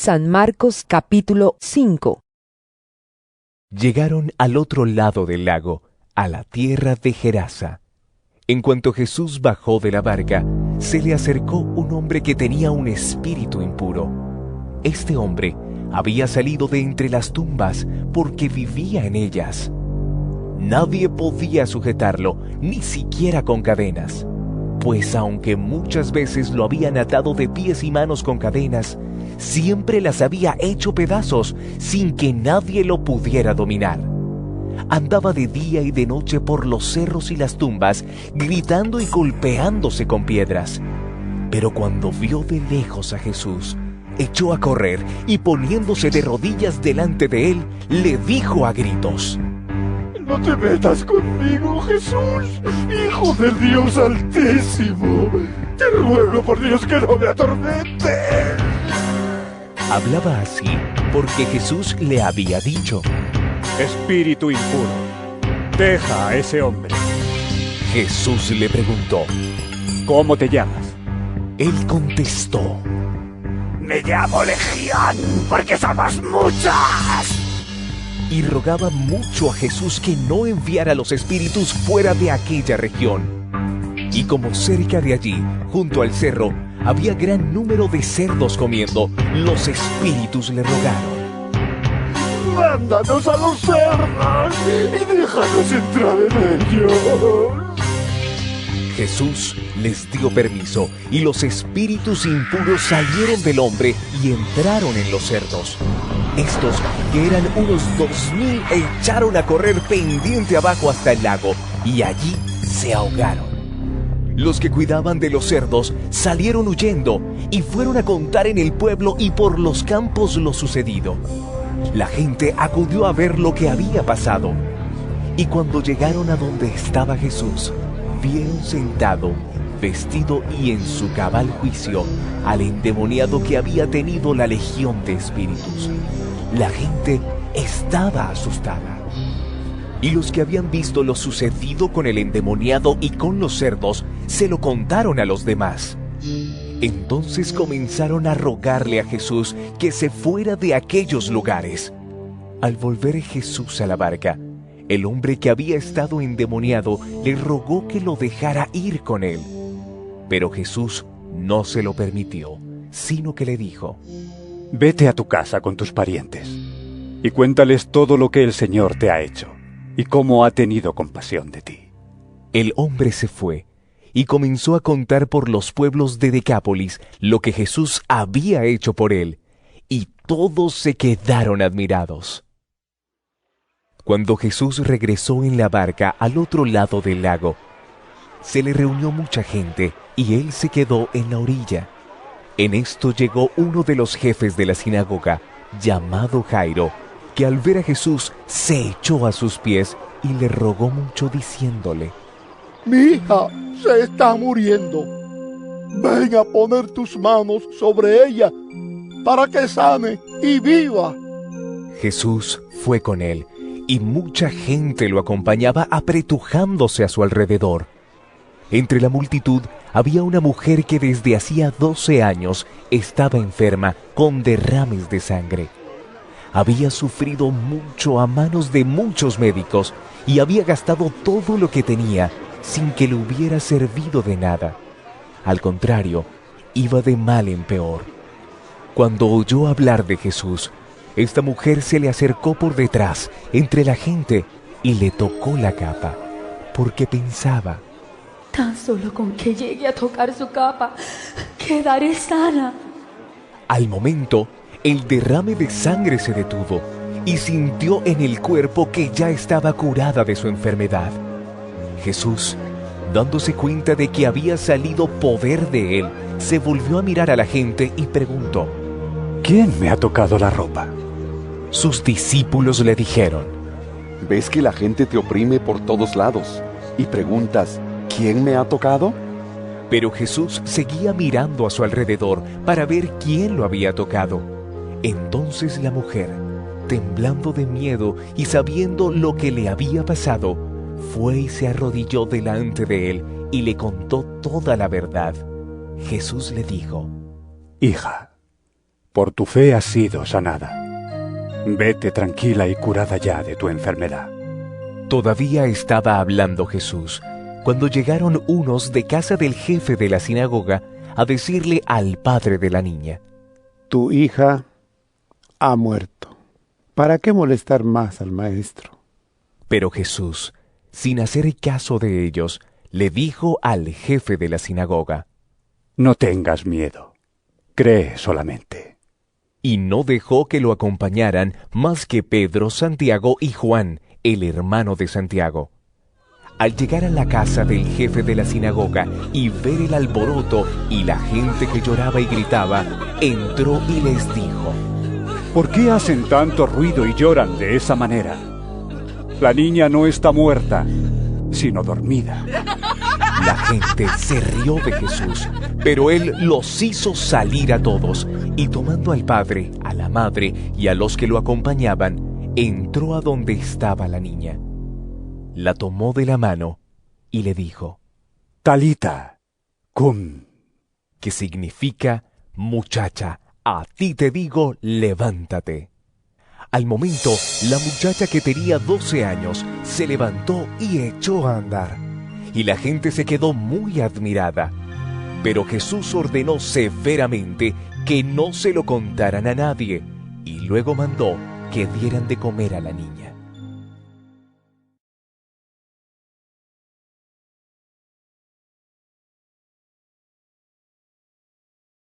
San Marcos capítulo 5. Llegaron al otro lado del lago, a la tierra de Gerasa. En cuanto Jesús bajó de la barca, se le acercó un hombre que tenía un espíritu impuro. Este hombre había salido de entre las tumbas porque vivía en ellas. Nadie podía sujetarlo, ni siquiera con cadenas, pues aunque muchas veces lo habían atado de pies y manos con cadenas, siempre las había hecho pedazos sin que nadie lo pudiera dominar. Andaba de día y de noche por los cerros y las tumbas, gritando y golpeándose con piedras. Pero cuando vio de lejos a Jesús, echó a correr y poniéndose de rodillas delante de él, le dijo a gritos: «No te metas conmigo, Jesús, Hijo del Dios Altísimo. Te ruego por Dios que no me atormentes». Hablaba así porque Jesús le había dicho: «Espíritu impuro, deja a ese hombre». Jesús le preguntó: «¿Cómo te llamas?» Él contestó: «Me llamo Legión, porque somos muchas». Y rogaba mucho a Jesús que no enviara los espíritus fuera de aquella región. Y como cerca de allí, junto al cerro, había gran número de cerdos comiendo, los espíritus le rogaron: «Mándanos a los cerdos y déjanos entrar en ellos». Jesús les dio permiso, y los espíritus impuros salieron del hombre y entraron en los cerdos. Estos, que eran unos 2000, echaron a correr pendiente abajo hasta el lago, y allí se ahogaron. Los que cuidaban de los cerdos salieron huyendo y fueron a contar en el pueblo y por los campos lo sucedido. La gente acudió a ver lo que había pasado, y cuando llegaron a donde estaba Jesús, vieron sentado, vestido y en su cabal juicio, al endemoniado que había tenido la legión de espíritus. La gente estaba asustada. Y los que habían visto lo sucedido con el endemoniado y con los cerdos, se lo contaron a los demás. Entonces comenzaron a rogarle a Jesús que se fuera de aquellos lugares. Al volver Jesús a la barca, el hombre que había estado endemoniado le rogó que lo dejara ir con él. Pero Jesús no se lo permitió, sino que le dijo: «Vete a tu casa con tus parientes y cuéntales todo lo que el Señor te ha hecho y cómo ha tenido compasión de ti». El hombre se fue y comenzó a contar por los pueblos de Decápolis lo que Jesús había hecho por él, y todos se quedaron admirados. Cuando Jesús regresó en la barca al otro lado del lago, se le reunió mucha gente y él se quedó en la orilla. En esto llegó uno de los jefes de la sinagoga, llamado Jairo, que al ver a Jesús se echó a sus pies y le rogó mucho diciéndole: «Mi hija se está muriendo. Ven a poner tus manos sobre ella para que sane y viva». Jesús fue con él, y mucha gente lo acompañaba apretujándose a su alrededor. Entre la multitud había una mujer que desde hacía 12 años estaba enferma con derrames de sangre. Había sufrido mucho a manos de muchos médicos y había gastado todo lo que tenía sin que le hubiera servido de nada. Al contrario, iba de mal en peor. Cuando oyó hablar de Jesús, esta mujer se le acercó por detrás, entre la gente, y le tocó la capa, porque pensaba: «Tan solo con que llegue a tocar su capa, quedaré sana». Al momento, el derrame de sangre se detuvo, y sintió en el cuerpo que ya estaba curada de su enfermedad. Jesús, dándose cuenta de que había salido poder de él, se volvió a mirar a la gente y preguntó: «¿Quién me ha tocado la ropa?». Sus discípulos le dijeron: ¿Ves que la gente te oprime por todos lados y preguntas: ¿quién me ha tocado? Pero Jesús seguía mirando a su alrededor para ver quién lo había tocado. Entonces la mujer, temblando de miedo y sabiendo lo que le había pasado, fue y se arrodilló delante de él y le contó toda la verdad. Jesús le dijo: «Hija, por tu fe has sido sanada. Vete tranquila y curada ya de tu enfermedad. Todavía estaba hablando Jesús cuando llegaron unos de casa del jefe de la sinagoga a decirle al padre de la niña: Tu hija ha muerto. ¿Para qué molestar más al maestro? Pero Jesús, sin hacer caso de ellos, le dijo al jefe de la sinagoga: No tengas miedo, cree solamente. Y no dejó que lo acompañaran más que Pedro, Santiago y Juan, el hermano de Santiago. Al llegar a la casa del jefe de la sinagoga y ver el alboroto y la gente que lloraba y gritaba, entró y les dijo: ¿Por qué hacen tanto ruido y lloran de esa manera? La niña no está muerta, sino dormida. La gente se rió de Jesús, pero él los hizo salir a todos, y tomando al padre, a la madre y a los que lo acompañaban, entró a donde estaba la niña. La tomó de la mano y le dijo: Talita, cum. Que significa: muchacha, a ti te digo, levántate. Al momento, la muchacha, que tenía 12 años, se levantó y echó a andar. Y la gente se quedó muy admirada. Pero Jesús ordenó severamente que no se lo contaran a nadie, y luego mandó que dieran de comer a la niña.